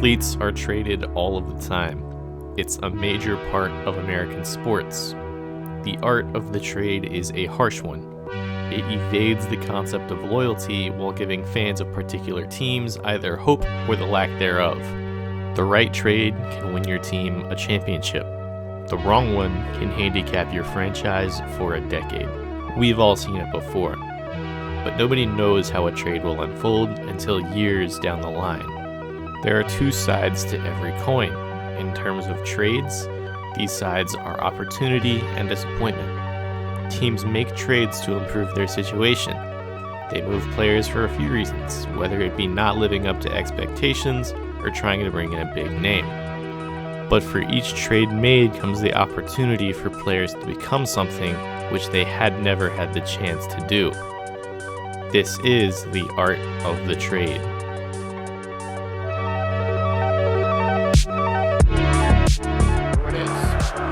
Athletes are traded all of the time. It's a major part of American sports. The art of the trade is a harsh one. It evades the concept of loyalty while giving fans of particular teams either hope or the lack thereof. The right trade can win your team a championship. The wrong one can handicap your franchise for a decade. We've all seen it before, but nobody knows how a trade will unfold until years down the line. There are two sides to every coin. In terms of trades, these sides are opportunity and disappointment. Teams make trades to improve their situation. They move players for a few reasons, whether it be not living up to expectations or trying to bring in a big name. But for each trade made comes the opportunity for players to become something which they had never had the chance to do. This is the art of the trade.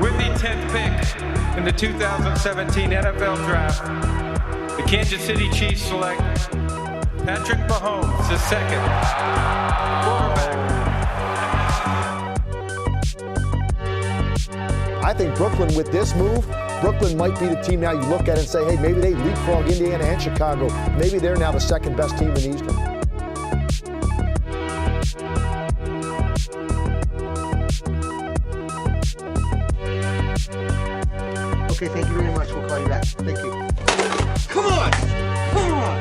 With the 10th pick in the 2017 NFL Draft, the Kansas City Chiefs select Patrick Mahomes, the second quarterback. I think Brooklyn, with this move, Brooklyn might be the team now you look at and say, hey, maybe they leapfrog Indiana and Chicago. Maybe they're now the second best team in the Eastern. Okay, thank you very much. We'll call you back. Thank you. Come on! Come on!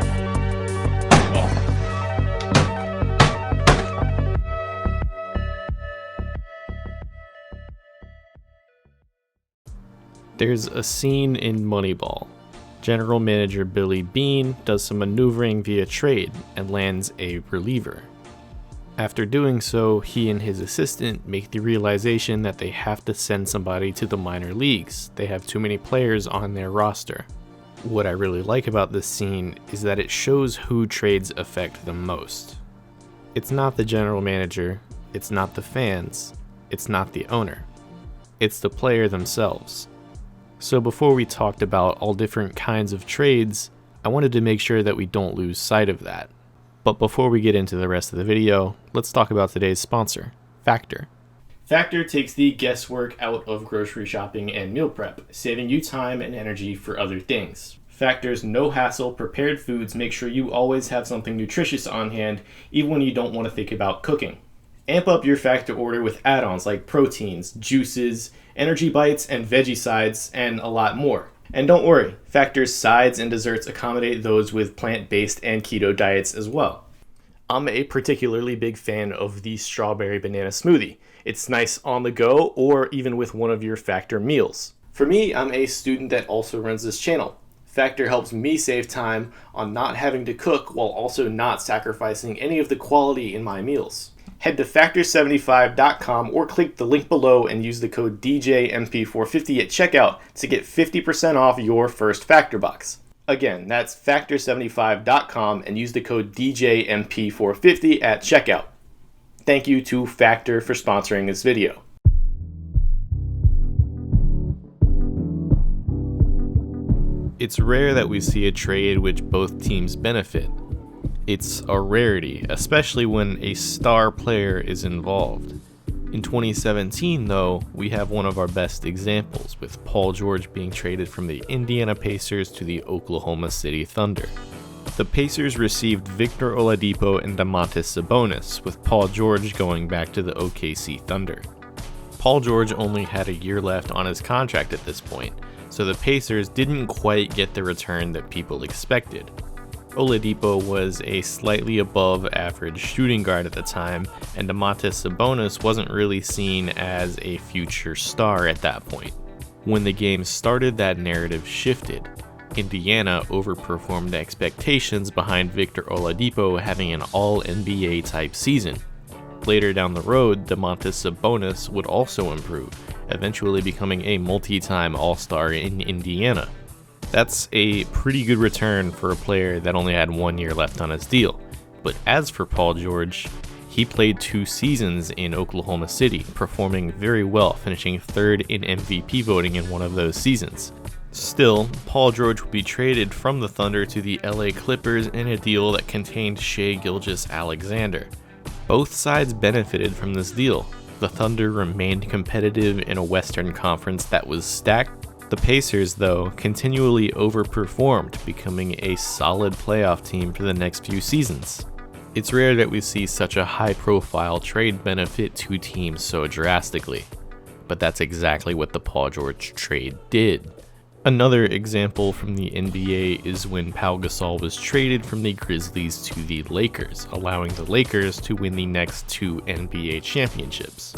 There's a scene in Moneyball. General Manager Billy Beane does some maneuvering via trade and lands a reliever. After doing so, he and his assistant make the realization that they have to send somebody to the minor leagues. They have too many players on their roster. What I really like about this scene is that it shows who trades affect the most. It's not the general manager, it's not the fans, it's not the owner. It's the player themselves. So before we talked about all different kinds of trades, I wanted to make sure that we don't lose sight of that. But before we get into the rest of the video, let's talk about today's sponsor, Factor. Factor takes the guesswork out of grocery shopping and meal prep, saving you time and energy for other things. Factor's no-hassle prepared foods make sure you always have something nutritious on hand, even when you don't want to think about cooking. Amp up your Factor order with add-ons like proteins, juices, energy bites, and veggie sides, and a lot more. And don't worry, Factor's sides and desserts accommodate those with plant-based and keto diets as well. I'm a particularly big fan of the strawberry banana smoothie. It's nice on the go or even with one of your Factor meals. For me, I'm a student that also runs this channel. Factor helps me save time on not having to cook while also not sacrificing any of the quality in my meals. Head to factor75.com or click the link below and use the code DJMP450 at checkout to get 50% off your first Factor box. Again, that's factor75.com and use the code DJMP450 at checkout. Thank you to Factor for sponsoring this video. It's rare that we see a trade which both teams benefit. It's a rarity, especially when a star player is involved. In 2017, though, we have one of our best examples, with Paul George being traded from the Indiana Pacers to the Oklahoma City Thunder. The Pacers received Victor Oladipo and Domantas Sabonis, with Paul George going back to the OKC Thunder. Paul George only had a year left on his contract at this point, so the Pacers didn't quite get the return that people expected. Oladipo was a slightly above average shooting guard at the time, and Domantas Sabonis wasn't really seen as a future star at that point. When the game started, that narrative shifted. Indiana overperformed expectations behind Victor Oladipo having an all-NBA type season. Later down the road, Domantas Sabonis would also improve, eventually becoming a multi-time All-Star in Indiana. That's a pretty good return for a player that only had 1 year left on his deal. But as for Paul George, he played 2 seasons in Oklahoma City, performing very well, finishing third in MVP voting in one of those seasons. Still, Paul George would be traded from the Thunder to the LA Clippers in a deal that contained Shai Gilgeous-Alexander. Both sides benefited from this deal. The Thunder remained competitive in a Western Conference that was stacked. The Pacers, though, continually overperformed, becoming a solid playoff team for the next few seasons. It's rare that we see such a high-profile trade benefit two teams so drastically, but that's exactly what the Paul George trade did. Another example from the NBA is when Pau Gasol was traded from the Grizzlies to the Lakers, allowing the Lakers to win the next 2 NBA championships.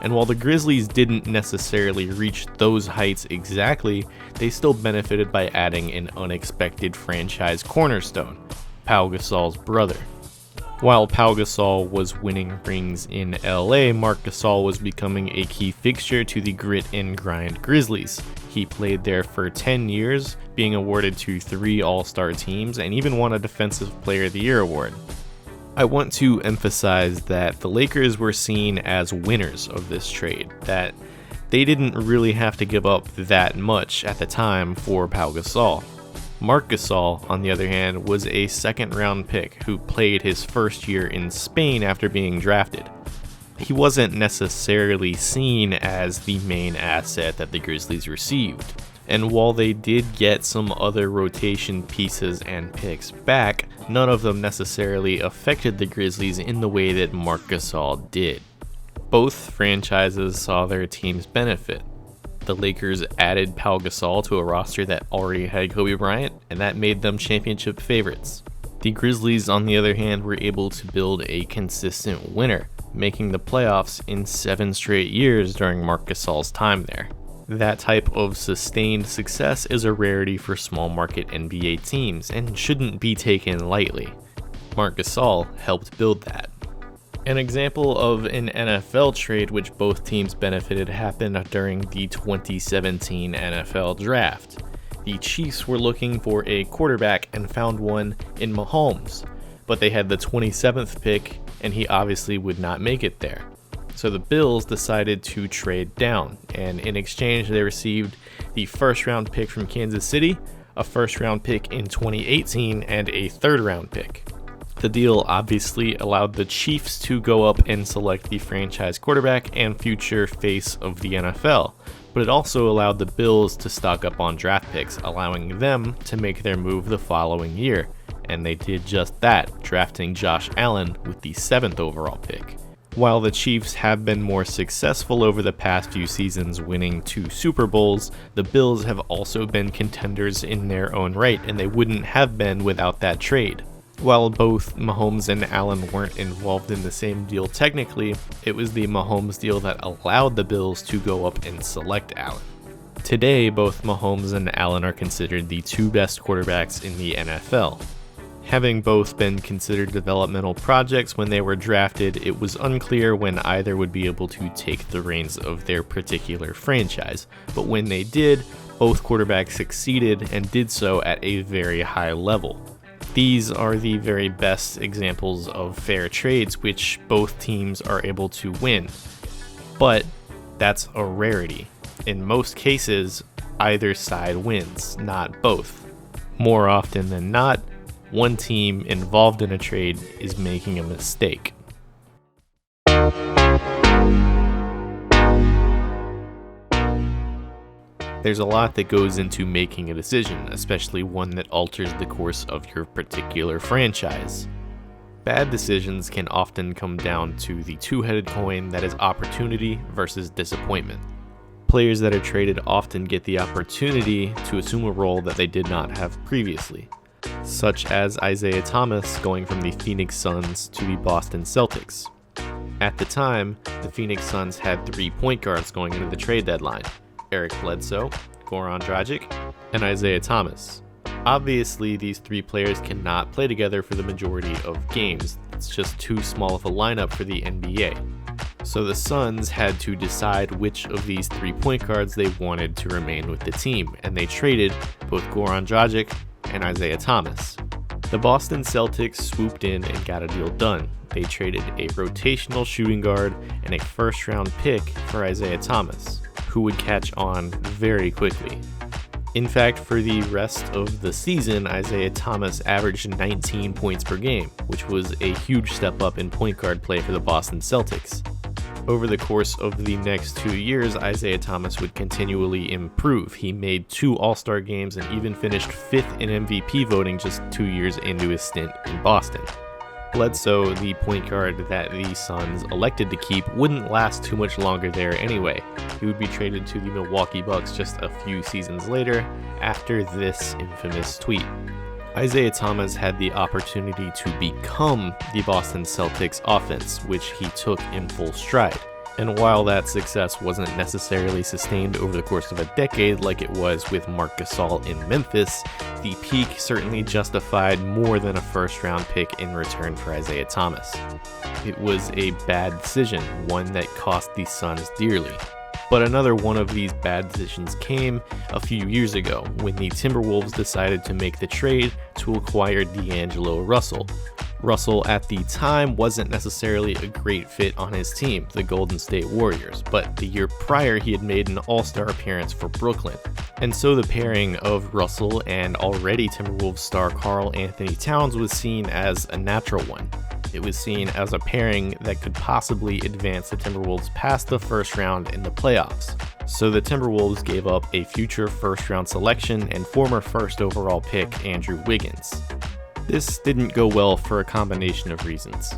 And while the Grizzlies didn't necessarily reach those heights exactly, they still benefited by adding an unexpected franchise cornerstone, Pau Gasol's brother. While Pau Gasol was winning rings in LA, Marc Gasol was becoming a key fixture to the grit and grind Grizzlies. He played there for 10 years, being awarded to 3 All-Star teams and even won a Defensive Player of the Year award. I want to emphasize that the Lakers were seen as winners of this trade, that they didn't really have to give up that much at the time for Pau Gasol. Marc Gasol, on the other hand, was a second-round pick who played his first year in Spain after being drafted. He wasn't necessarily seen as the main asset that the Grizzlies received, and while they did get some other rotation pieces and picks back, none of them necessarily affected the Grizzlies in the way that Marc Gasol did. Both franchises saw their teams benefit. The Lakers added Pau Gasol to a roster that already had Kobe Bryant, and that made them championship favorites. The Grizzlies, on the other hand, were able to build a consistent winner, making the playoffs in 7 straight years during Marc Gasol's time there. That type of sustained success is a rarity for small market NBA teams and shouldn't be taken lightly. Marc Gasol helped build that. An example of an NFL trade which both teams benefited happened during the 2017 NFL Draft. The Chiefs were looking for a quarterback and found one in Mahomes, but they had the 27th pick and he obviously would not make it there. So the Bills decided to trade down, and in exchange they received the first-round pick from Kansas City, a first-round pick in 2018, and a third-round pick. The deal obviously allowed the Chiefs to go up and select the franchise quarterback and future face of the NFL, but it also allowed the Bills to stock up on draft picks, allowing them to make their move the following year, and they did just that, drafting Josh Allen with the 7th overall pick. While the Chiefs have been more successful over the past few seasons, winning 2 Super Bowls, the Bills have also been contenders in their own right, and they wouldn't have been without that trade. While both Mahomes and Allen weren't involved in the same deal technically, it was the Mahomes deal that allowed the Bills to go up and select Allen. Today, both Mahomes and Allen are considered the 2 best quarterbacks in the NFL. Having both been considered developmental projects when they were drafted, it was unclear when either would be able to take the reins of their particular franchise, but when they did, both quarterbacks succeeded and did so at a very high level. These are the very best examples of fair trades which both teams are able to win, but that's a rarity. In most cases, either side wins, not both. More often than not, one team involved in a trade is making a mistake. There's a lot that goes into making a decision, especially one that alters the course of your particular franchise. Bad decisions can often come down to the two-headed coin that is opportunity versus disappointment. Players that are traded often get the opportunity to assume a role that they did not have previously, such as Isaiah Thomas going from the Phoenix Suns to the Boston Celtics. At the time, the Phoenix Suns had 3 point guards going into the trade deadline: Eric Bledsoe, Goran Dragic, and Isaiah Thomas. Obviously, these 3 players cannot play together for the majority of games. It's just too small of a lineup for the NBA. So the Suns had to decide which of these 3 point guards they wanted to remain with the team, and they traded both Goran Dragic and Isaiah Thomas. The Boston Celtics swooped in and got a deal done. They traded a rotational shooting guard and a first-round pick for Isaiah Thomas, who would catch on very quickly. In fact, for the rest of the season, Isaiah Thomas averaged 19 points per game, which was a huge step up in point guard play for the Boston Celtics. Over the course of the next 2 years, Isaiah Thomas would continually improve. He made 2 All-Star games and even finished 5th in MVP voting just 2 years into his stint in Boston. Bledsoe, the point guard that the Suns elected to keep, wouldn't last too much longer there anyway. He would be traded to the Milwaukee Bucks just a few seasons later after this infamous tweet. Isaiah Thomas had the opportunity to become the Boston Celtics offense, which he took in full stride. And while that success wasn't necessarily sustained over the course of a decade like it was with Marc Gasol in Memphis, the peak certainly justified more than a first-round pick in return for Isaiah Thomas. It was a bad decision, one that cost the Suns dearly. But another one of these bad decisions came a few years ago when the Timberwolves decided to make the trade to acquire D'Angelo Russell. Russell at the time wasn't necessarily a great fit on his team, the Golden State Warriors, but the year prior he had made an All-Star appearance for Brooklyn. And so the pairing of Russell and already Timberwolves star Karl Anthony Towns was seen as a natural one. It was seen as a pairing that could possibly advance the Timberwolves past the first round in the playoffs. So the Timberwolves gave up a future first round selection and former first overall pick Andrew Wiggins. This didn't go well for a combination of reasons.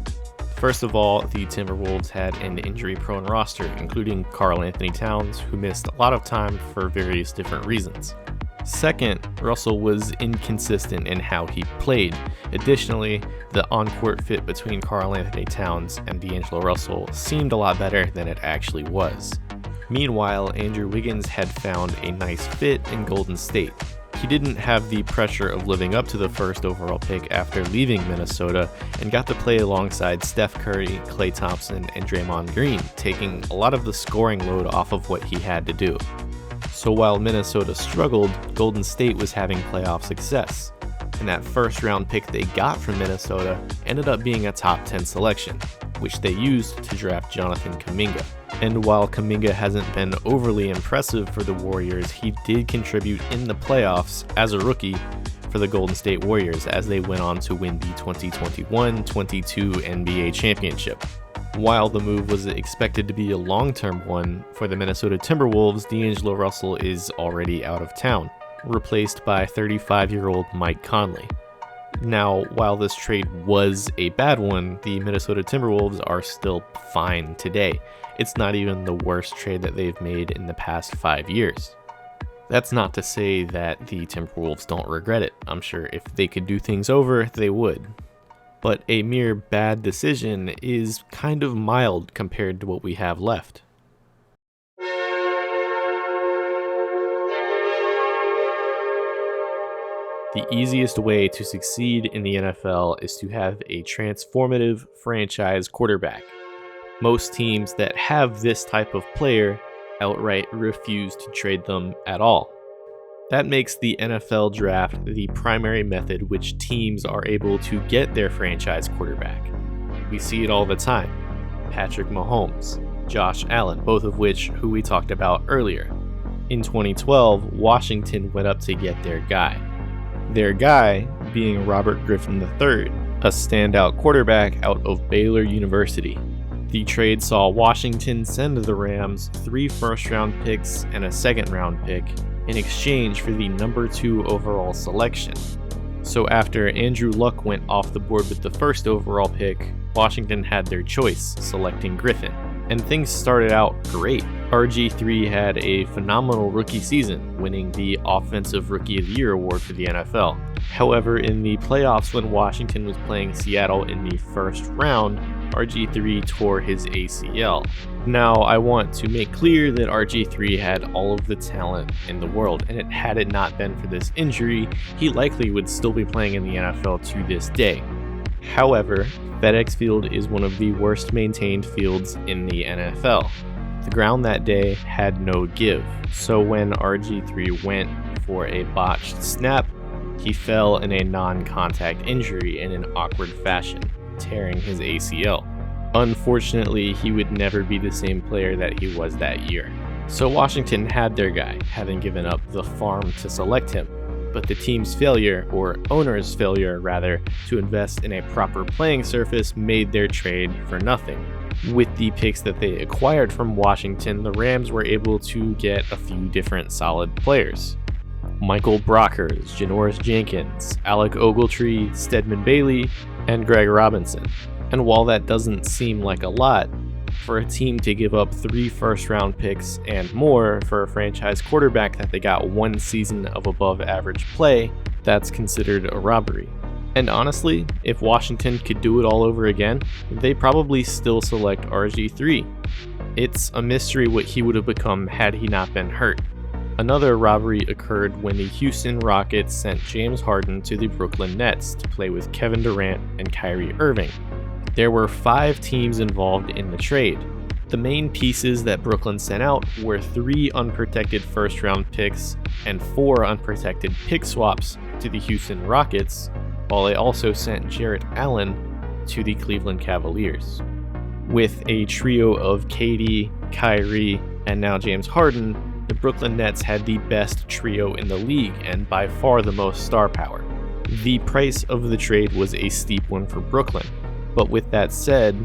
First of all, the Timberwolves had an injury-prone roster, including Karl Anthony Towns, who missed a lot of time for various different reasons. Second, Russell was inconsistent in how he played. Additionally, the on-court fit between Karl Anthony Towns and D'Angelo Russell seemed a lot better than it actually was. Meanwhile, Andrew Wiggins had found a nice fit in Golden State. He didn't have the pressure of living up to the first overall pick after leaving Minnesota and got to play alongside Steph Curry, Klay Thompson, and Draymond Green, taking a lot of the scoring load off of what he had to do. So while Minnesota struggled, Golden State was having playoff success. And that first round pick they got from Minnesota ended up being a top 10 selection, which they used to draft Jonathan Kuminga. And while Kuminga hasn't been overly impressive for the Warriors, he did contribute in the playoffs as a rookie for the Golden State Warriors as they went on to win the 2021-22 NBA championship. While the move was expected to be a long-term one for the Minnesota Timberwolves, D'Angelo Russell is already out of town, replaced by 35-year-old Mike Conley. Now, while this trade was a bad one, the Minnesota Timberwolves are still fine today. It's not even the worst trade that they've made in the past 5 years. That's not to say that the Timberwolves don't regret it. I'm sure if they could do things over, they would. But a mere bad decision is kind of mild compared to what we have left. The easiest way to succeed in the NFL is to have a transformative franchise quarterback. Most teams that have this type of player outright refuse to trade them at all. That makes the NFL draft the primary method which teams are able to get their franchise quarterback. We see it all the time. Patrick Mahomes, Josh Allen, both of who we talked about earlier. In 2012, Washington went up to get their guy. Their guy being Robert Griffin III, a standout quarterback out of Baylor University. The trade saw Washington send the Rams 3 first-round picks and a second-round pick in exchange for the number 2 overall selection. So after Andrew Luck went off the board with the first overall pick, Washington had their choice, selecting Griffin. And things started out great. RG3 had a phenomenal rookie season, winning the Offensive Rookie of the Year award for the NFL. However, in the playoffs when Washington was playing Seattle in the first round, RG3 tore his ACL. Now, I want to make clear that RG3 had all of the talent in the world, and had it not been for this injury, he likely would still be playing in the NFL to this day. However, FedEx Field is one of the worst maintained fields in the NFL. The ground that day had no give, so when RG3 went for a botched snap, he fell in a non-contact injury in an awkward fashion, tearing his ACL. Unfortunately, he would never be the same player that he was that year. So Washington had their guy, having given up the farm to select him. But the team's failure, or owner's failure rather, to invest in a proper playing surface made their trade for nothing. With the picks that they acquired from Washington, the Rams were able to get a few different solid players. Michael Brockers, Janoris Jenkins, Alec Ogletree, Stedman Bailey, and Greg Robinson. And while that doesn't seem like a lot, for a team to give up 3 first-round picks and more for a franchise quarterback that they got 1 season of above-average play, that's considered a robbery. And honestly, if Washington could do it all over again, they probably still select RG3. It's a mystery what he would have become had he not been hurt. Another robbery occurred when the Houston Rockets sent James Harden to the Brooklyn Nets to play with Kevin Durant and Kyrie Irving. There were 5 teams involved in the trade. The main pieces that Brooklyn sent out were 3 unprotected first-round picks and 4 unprotected pick swaps to the Houston Rockets, while they also sent Jarrett Allen to the Cleveland Cavaliers. With a trio of KD, Kyrie, and now James Harden, the Brooklyn Nets had the best trio in the league and by far the most star power. The price of the trade was a steep one for Brooklyn. But with that said,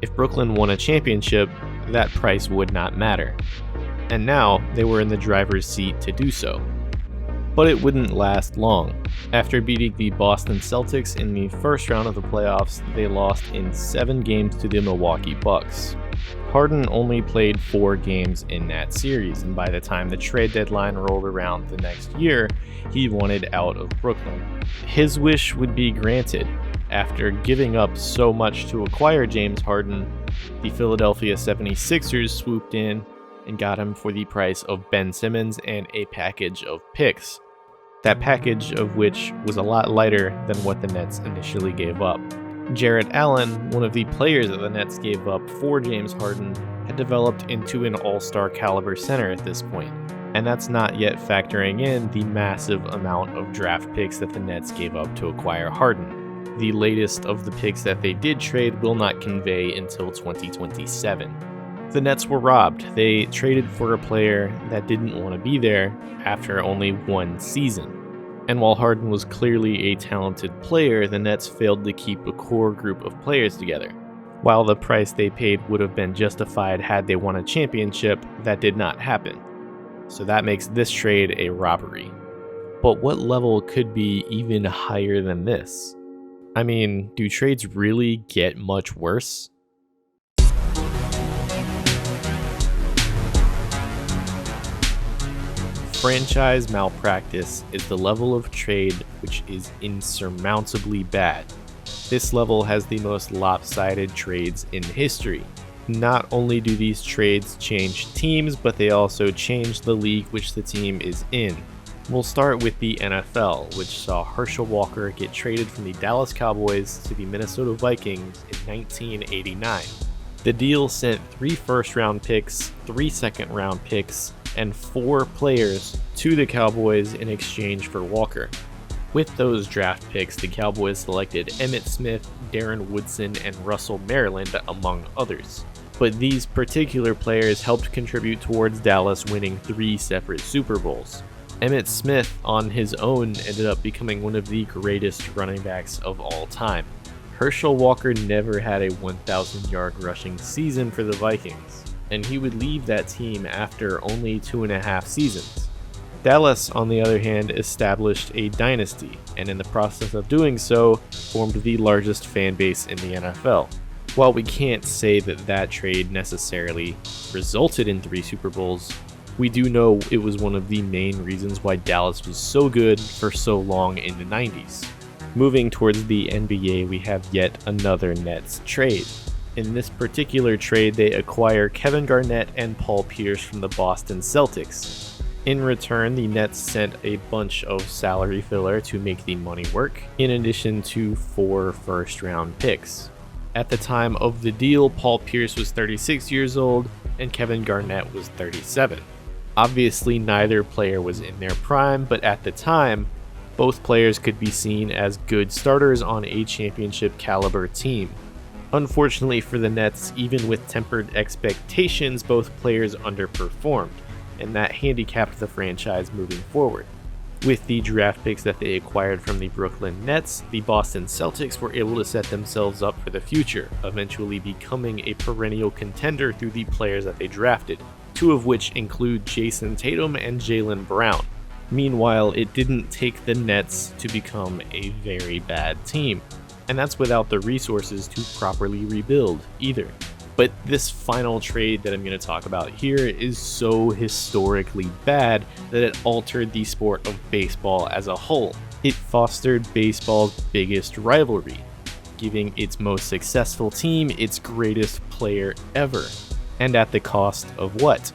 if Brooklyn won a championship, that price would not matter. And now they were in the driver's seat to do so. But it wouldn't last long. After beating the Boston Celtics in the first round of the playoffs, they lost in 7 games to the Milwaukee Bucks. Harden only played 4 games in that series, and by the time the trade deadline rolled around the next year, he wanted out of Brooklyn. His wish would be granted. After giving up so much to acquire James Harden, the Philadelphia 76ers swooped in and got him for the price of Ben Simmons and a package of picks. That package of which was a lot lighter than what the Nets initially gave up. Jarrett Allen, one of the players that the Nets gave up for James Harden, had developed into an all-star caliber center at this point, and that's not yet factoring in the massive amount of draft picks that the Nets gave up to acquire Harden. The latest of the picks that they did trade will not convey until 2027. The Nets were robbed. They traded for a player that didn't want to be there after only 1 season. And while Harden was clearly a talented player, the Nets failed to keep a core group of players together. While the price they paid would have been justified had they won a championship, that did not happen. So that makes this trade a robbery. But what level could be even higher than this? I mean, do trades really get much worse? Franchise malpractice is the level of trade which is insurmountably bad. This level has the most lopsided trades in history. Not only do these trades change teams, but they also change the league which the team is in. We'll start with the NFL, which saw Herschel Walker get traded from the Dallas Cowboys to the Minnesota Vikings in 1989. The deal sent 3 first-round picks, 3 second-round picks, and 4 players to the Cowboys in exchange for Walker. With those draft picks, the Cowboys selected Emmitt Smith, Darren Woodson, and Russell Maryland, among others. But these particular players helped contribute towards Dallas winning 3 separate Super Bowls. Emmitt Smith, on his own, ended up becoming one of the greatest running backs of all time. Herschel Walker never had a 1,000-yard rushing season for the Vikings, and he would leave that team after only 2.5 seasons. Dallas, on the other hand, established a dynasty, and in the process of doing so, formed the largest fan base in the NFL. While we can't say that that trade necessarily resulted in 3 Super Bowls, we do know it was one of the main reasons why Dallas was so good for so long in the 90s. Moving towards the NBA, we have yet another Nets trade. In this particular trade, they acquire Kevin Garnett and Paul Pierce from the Boston Celtics. In return, the Nets sent a bunch of salary filler to make the money work, in addition to 4 first-round picks. At the time of the deal, Paul Pierce was 36 years old, and Kevin Garnett was 37. Obviously, neither player was in their prime, but at the time, both players could be seen as good starters on a championship caliber team. Unfortunately for the Nets, even with tempered expectations, both players underperformed. and that handicapped the franchise moving forward. With the draft picks that they acquired from the Brooklyn Nets, the Boston Celtics were able to set themselves up for the future, eventually becoming a perennial contender through the players that they drafted, two of which include Jason Tatum and Jaylen Brown. Meanwhile, it didn't take the Nets to become a very bad team, and that's without the resources to properly rebuild either. But this final trade that I'm going to talk about here is so historically bad that it altered the sport of baseball as a whole. It fostered baseball's biggest rivalry, giving its most successful team its greatest player ever. And at the cost of what?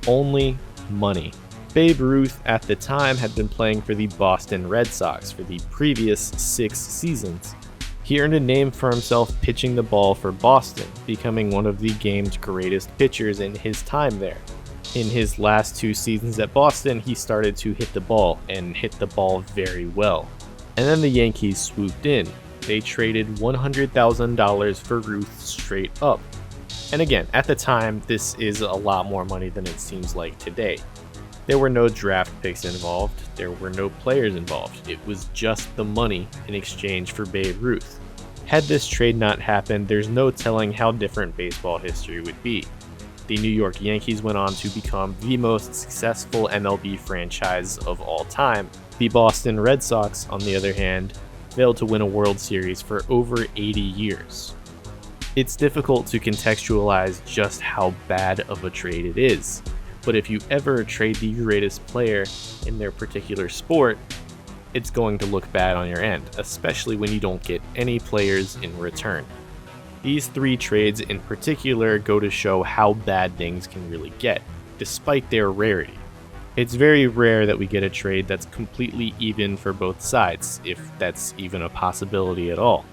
Only money. Babe Ruth at the time had been playing for the Boston Red Sox for the previous 6 seasons. He earned a name for himself pitching the ball for Boston, becoming one of the game's greatest pitchers in his time there. In his last 2 seasons at Boston, he started to hit the ball, and hit the ball very well. And then the Yankees swooped in. They traded $100,000 for Ruth straight up. And again, at the time, this is a lot more money than it seems like today. There were no draft picks involved, there were no players involved, it was just the money in exchange for Babe Ruth. Had this trade not happened, there's no telling how different baseball history would be. The New York Yankees went on to become the most successful MLB franchise of all time. The Boston Red Sox, on the other hand, failed to win a World Series for over 80 years. It's difficult to contextualize just how bad of a trade it is. But if you ever trade the greatest player in their particular sport, it's going to look bad on your end, especially when you don't get any players in return. These 3 trades in particular go to show how bad things can really get, despite their rarity. It's very rare that we get a trade that's completely even for both sides, if that's even a possibility at all.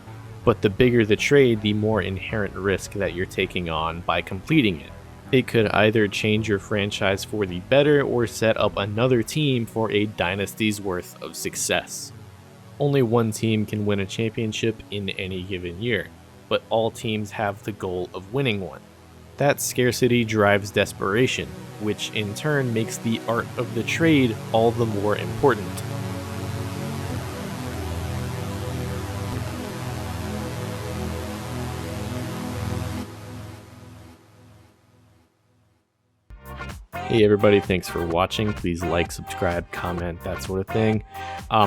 But the bigger the trade, the more inherent risk that you're taking on by completing it. It could either change your franchise for the better or set up another team for a dynasty's worth of success. Only one team can win a championship in any given year, but all teams have the goal of winning one. That scarcity drives desperation, which in turn makes the art of the trade all the more important. Hey everybody, thanks for watching. Please like, subscribe, comment, that sort of thing.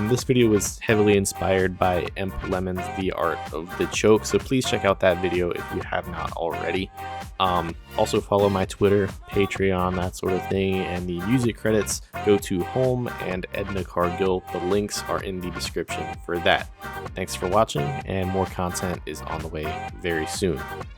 This video was heavily inspired by Emp Lemon's The Art of the Choke, so please check out that video if you have not already. Also follow my Twitter, Patreon, that sort of thing, and the music credits go to Home and Edna Cargill. The links are in the description for that. Thanks for watching, and more content is on the way very soon.